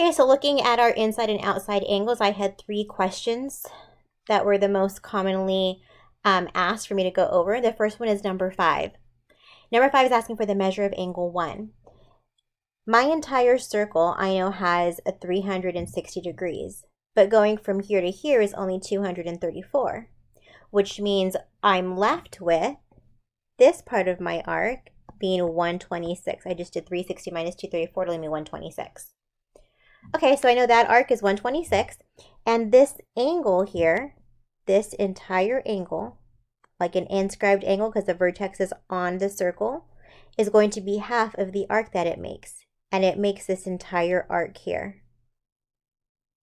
Okay, so looking at our inside and outside angles, I had 3 questions that were the most commonly asked for me to go over. The first one is number 5. Number 5 is asking for the measure of angle 1. My entire circle I know has a 360 degrees, but going from here to here is only 234, which means I'm left with this part of my arc being 126. I just did 360 minus 234 to leave me 126. Okay, so I know that arc is 126, and this angle here, this entire angle, like an inscribed angle because the vertex is on the circle, is going to be half of the arc that it makes, and it makes this entire arc here.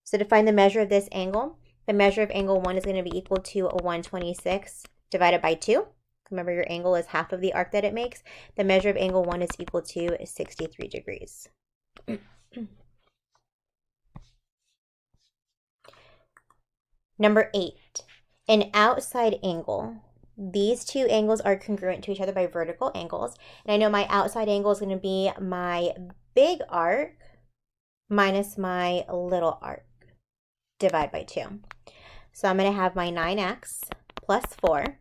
So to find the measure of this angle, the measure of angle 1 is going to be equal to 126 divided by 2. Remember, your angle is half of the arc that it makes. The measure of angle 1 is equal to 63 degrees. Number 8, an outside angle. These two angles are congruent to each other by vertical angles. And I know my outside angle is going to be my big arc minus my little arc, divide by 2. So I'm going to have my 9x plus 4,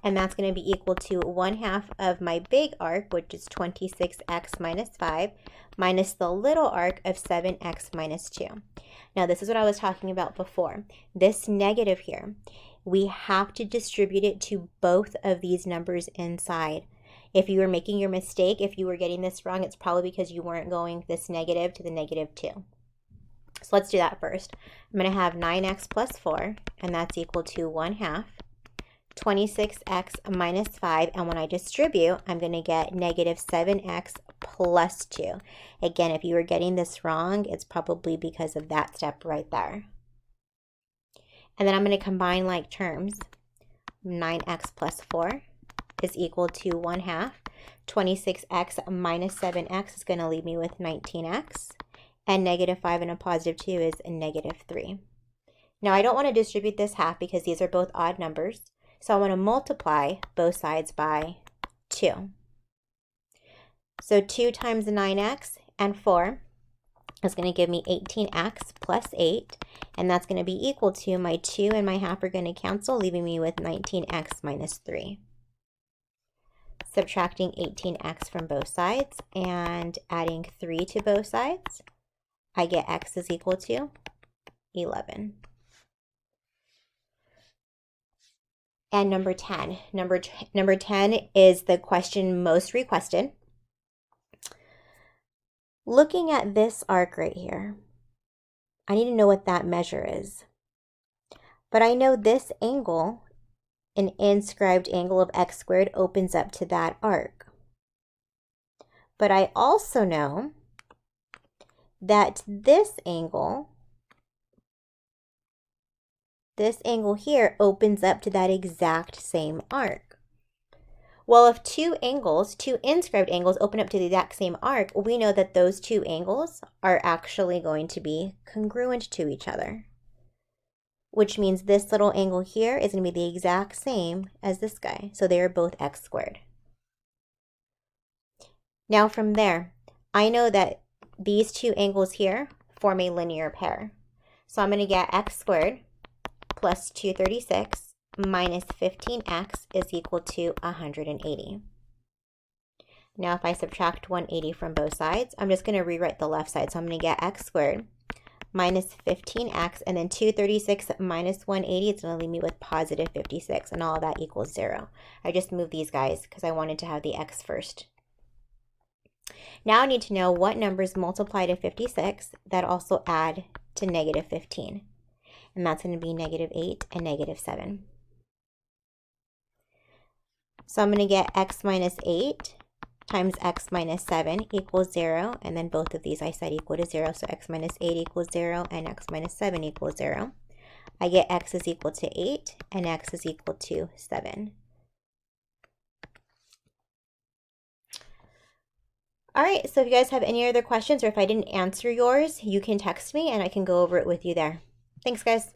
and that's going to be equal to 1/2 of my big arc, which is 26x minus 5, minus the little arc of 7x minus 2. Now, this is what I was talking about before. This negative here, we have to distribute it to both of these numbers inside. If you were making your mistake, if you were getting this wrong, it's probably because you weren't going this negative to the negative 2. So let's do that first. I'm going to have 9x plus 4, and that's equal to 1/2. 26x minus 5, and when I distribute, I'm going to get negative 7x plus 2. Again, if you were getting this wrong, it's probably because of that step right there. And then I'm going to combine like terms. 9x plus 4 is equal to 1/2. 26x minus 7x is going to leave me with 19x, and negative 5 and a positive 2 is a negative 3. Now, I don't want to distribute this half because these are both odd numbers. So I want to multiply both sides by 2. So 2 times 9x and 4 is going to give me 18x plus 8. And that's going to be equal to my 2 and my half are going to cancel, leaving me with 19x minus 3. Subtracting 18x from both sides and adding 3 to both sides, I get x is equal to 11. And number 10. Number 10 is the question most requested. Looking at this arc right here, I need to know what that measure is. But I know this angle, an inscribed angle of x squared, opens up to that arc. But I also know that this angle here opens up to that exact same arc. Well, if two inscribed angles open up to the exact same arc, we know that those two angles are actually going to be congruent to each other, which means this little angle here is going to be the exact same as this guy. So they are both x squared. Now from there, I know that these two angles here form a linear pair. So I'm going to get x squared plus 236 minus 15x is equal to 180. Now if I subtract 180 from both sides, I'm just going to rewrite the left side. So I'm going to get x squared minus 15x, and then 236 minus 180, it's going to leave me with positive 56, and all of that equals 0. I just moved these guys because I wanted to have the x first. Now I need to know what numbers multiply to 56 that also add to negative 15. And that's going to be negative 8 and negative 7. So I'm going to get x minus 8 times x minus 7 equals 0. And then both of these I said equal to 0. So x minus 8 equals 0 and x minus 7 equals 0. I get x is equal to 8 and x is equal to 7. All right, so if you guys have any other questions or if I didn't answer yours, you can text me and I can go over it with you there. Thanks, guys.